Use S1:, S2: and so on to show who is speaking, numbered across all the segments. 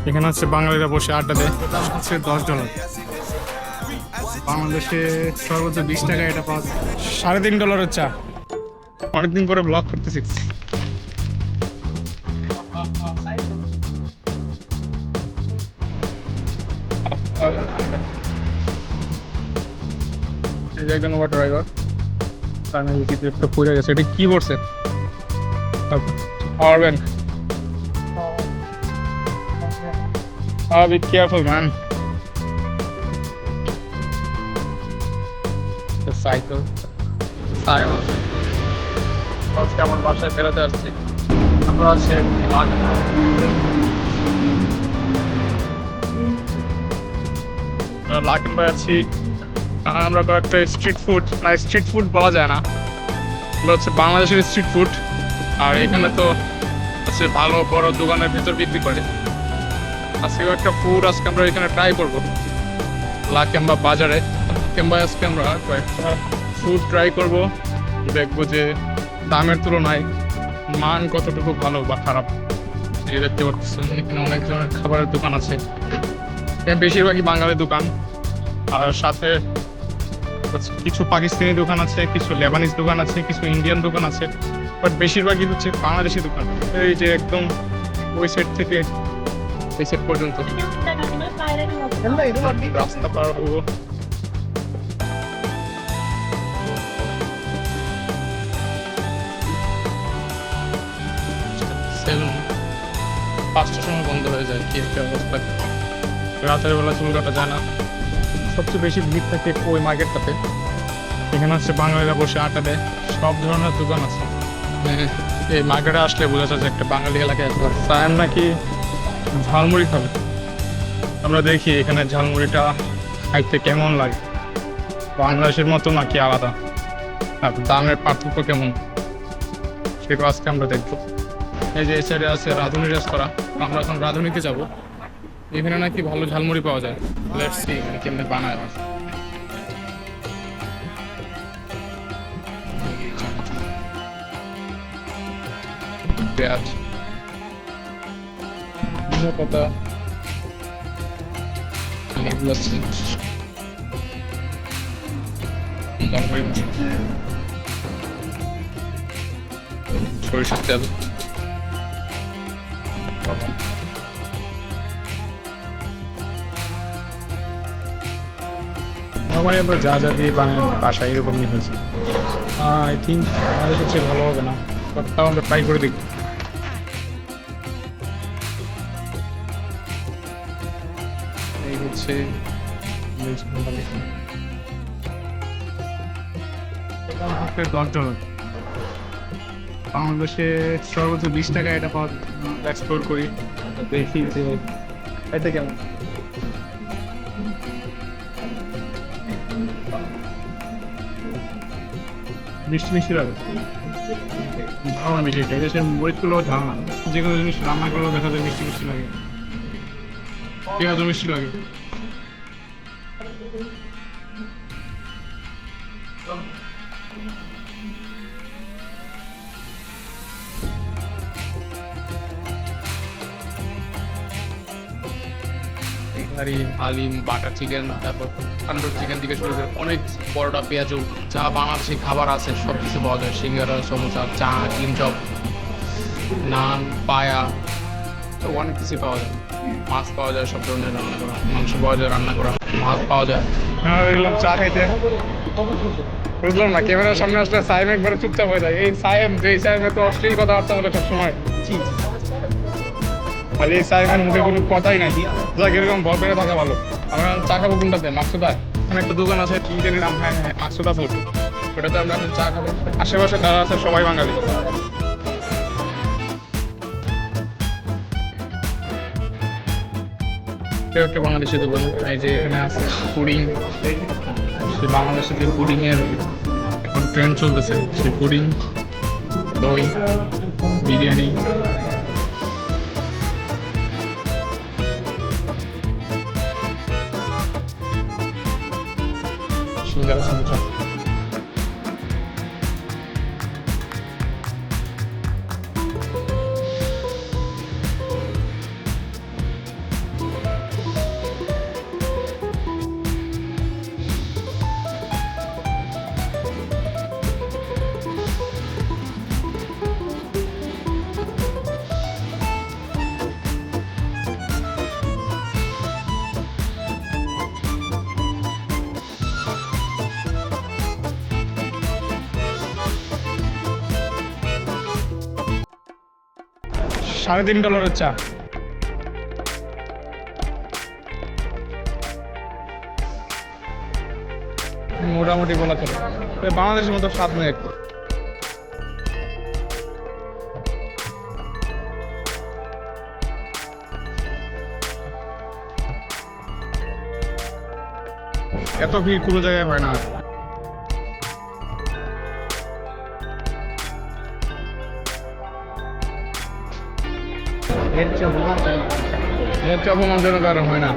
S1: এখানে হচ্ছে বাঙালিরা বসে আড্ডা দেয়। দাম হচ্ছে $10। বাংলাদেশে সর্বোচ্চ 20 টাকা এটা পাওয়া যায়। $3.5 চা। অনেকদিন পরে ব্লগ করতেছি। এই যে একজন ওভার ড্রাইভার, তার নাকি কিছু একটা পড়ে গেছে। এটা কি করছে? Power bank. Be careful, man. The cycle. আজকে আমার বাসায় বেরোতে আসছি। আমরা আছি লাকিমবাই আছি। আমরা কয়েকটা স্ট্রিট ফুড পাওয়া যায় না, এগুলো হচ্ছে বাংলাদেশের স্ট্রিট ফুড। আর এখানে তো হচ্ছে ভালো বড় দোকানের ভিতর বিক্রি করে। আজকে একটা ফুড আজকে আমরা এখানে ট্রাই করবো লাকিমবা বাজারে। কিংবা আজকে আমরা কয়েকটা ফুড ট্রাই করবো, দেখবো যে দামের তুলনায় মান কতটুকু ভালো বা খারাপ। এই দেখতে পাচ্ছেন এখানে অনেক ধরনের খাবারের দোকান আছে, বেশিরভাগই বাঙালি দোকান। আর সাথে কিছু পাকিস্তানি দোকান আছে, কিছু লেবানিজ দোকান আছে, কিছু ইন্ডিয়ান দোকান আছে, বাট বেশিরভাগই হচ্ছে বাংলাদেশি দোকান। এই যে একদম ওই সাইড থেকে এই সাইড পর্যন্ত রাস্তা পার হবো। সেলুন 5টার সময় বন্ধ হয়ে যায়, কি একটা অবস্থা। রাতের বেলা চুল কাটা যায় না। সবচেয়ে বেশি ভিড় থাকে ওই মার্কেটটাতে। এখানে হচ্ছে বাঙালিরা বসে আড্ডা দেয়, সব ধরনের দোকান আছে। এই মার্কেটে আসলে বোঝা যায় যে একটা বাঙালি এলাকায় সায়ন নাকি ঝালমুড়ি খাবে। আমরা দেখি এখানে ঝালমুড়িটা খাইতে কেমন লাগে, বাংলাদেশের মতো নাকি আলাদা, আর দামের পার্থক্য কেমন, সেটা আজকে আমরা দেখবো। এই যে এই সাইডে আছে রাঁধুনি রেস্তোরাঁ, আমরা এখন রাঁধুনিতে যাবো। এখানে নাকি ভালো ঝালমুড়ি পাওয়া যায়। লেটস সি কেমনে বানায়। পেঁয়াজ, পাতা, লেবু আছে, সরিষার তেল, নর্মালি আমরা যা যা দিয়ে বানাই বাসায় এরকমই হয়েছে। আই থিঙ্ক আমাদের কাছে ভালো হবে না, বাট তাও আমরা ট্রাই করে দেখি। এই হচ্ছে $10। বাংলাদেশে সর্বোচ্চ 20 টাকা এটা পাওয়া এক্সপ্লোর করি, দেখি যে এটা কেমন। মিষ্টি মিষ্টি লাগে, ঝাল মিষ্টি। এদেশের মরিচগুলো ঝাল না, যে কোনো জিনিস রান্না করলেও দেখা যায় মিষ্টি মিষ্টি লাগে, পেঁয়াজও মিষ্টি লাগে। হালিম, বাটার চিকেন, তারপর তন্দুর চিকেন থেকে শুরু করে অনেক পরোটা, পেঁয়াজু, যা বাংলাদেশি খাবার আছে সব কিছু পাওয়া যায়। সিঙ্গারা, সমোসা, চা, ডিম চপ, নান, পায়া, অনেক কিছু পাওয়া যায়। মাছ পাওয়া যায় সব ধরনের রান্না করা, মাংস পাওয়া যায় রান্না করা, মাছ পাওয়া যায়। এগুলো চা খাইতে বুঝলাম না, ক্যামেরার সামনে আসলে সাইম একবারে চুপচাপ হয়ে যায়। এই সাইম তো অশ্লীল কথাবার্তা বলে সবসময়, আর এই সাইমের মুখে কোনো কথাই নাই, যা কিরকম ভর পেরে থাকা ভালো। আমরা চা খাবো কোনটাতে? মাকসুদায় এখানে একটা দোকান আছে, কি জানি নাম, হ্যাঁ হ্যাঁ মাকসুদা ফুড, ওটাতে আমরা এখন চা খাবো। আশেপাশে যারা আছে সবাই বাঙালি। একটা বাংলাদেশি দোকান, এই যে এখানে আছে পুডিং। সেই বাংলাদেশের যে পুডিংয়ের এখন ট্রেন্ড চলতেছে, সেই পুডিং, দই, বিরিয়ানি, সিঙ্গারা, সমোসা। $3.5 চা। মোটামুটি বলা চলে, বাংলাদেশের মতো স্বাদ নেই একটু। এত ভিড় কোনো জায়গায় হয় না। এর চেয়ে অপমানজনক আর হয় না।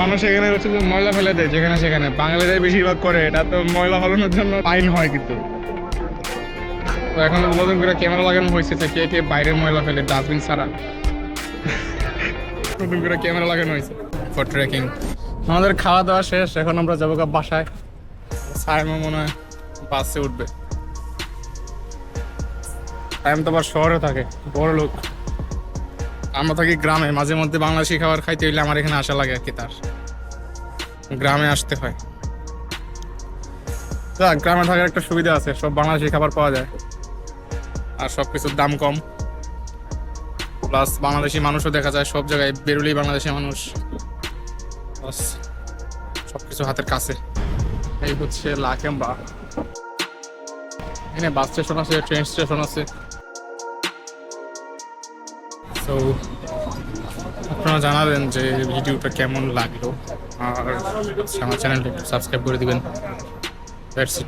S1: মানুষ এখানে হচ্ছে যে ময়লা ফেলে দেয় যেখানে সেখানে, বাঙালিরাই বেশিরভাগ করে। এটা তো ময়লা ফেলানোর জন্য ফাইন হয়, কিন্তু তো এখন নতুন করে ক্যামেরা লাগানো হয়েছে যে কে কে বাইরে ময়লা ফেলে ডাস্টবিন ছাড়া। নতুন করে ক্যামেরা লাগানো হয়েছে ফর ট্রেকিং। আমাদের খাওয়া দাওয়া শেষ, এখন আমরা যাবো বাসায়। সাইমা মনে হয় বাসে উঠবে। টাইম তো আবার শহরে থাকে, বড় লোক। আমরা থাকি গ্রামে, মাঝে মধ্যে বাংলাদেশি খাবার খাইতে হইলে আমার এখানে আসা লাগে আর কি, তার গ্রামে আসতে হয়। গ্রামে থাকার একটা সুবিধা আছে, সব বাংলাদেশি খাবার পাওয়া যায় আর সবকিছুর দাম কম। প্লাস বাংলাদেশি মানুষও দেখা যায় সব জায়গায়, বেরোলেই বাংলাদেশি মানুষ, প্লাস সবকিছু হাতের কাছে। এই হচ্ছে লাকেম্বা। এখানে বাস স্টেশন আছে, ট্রেন স্টেশন আছে। তো আপনারা জানাবেন যে ভিডিওটা কেমন লাগলো, আর আমার চ্যানেলটা সাবস্ক্রাইব করে দিবেন। That's it.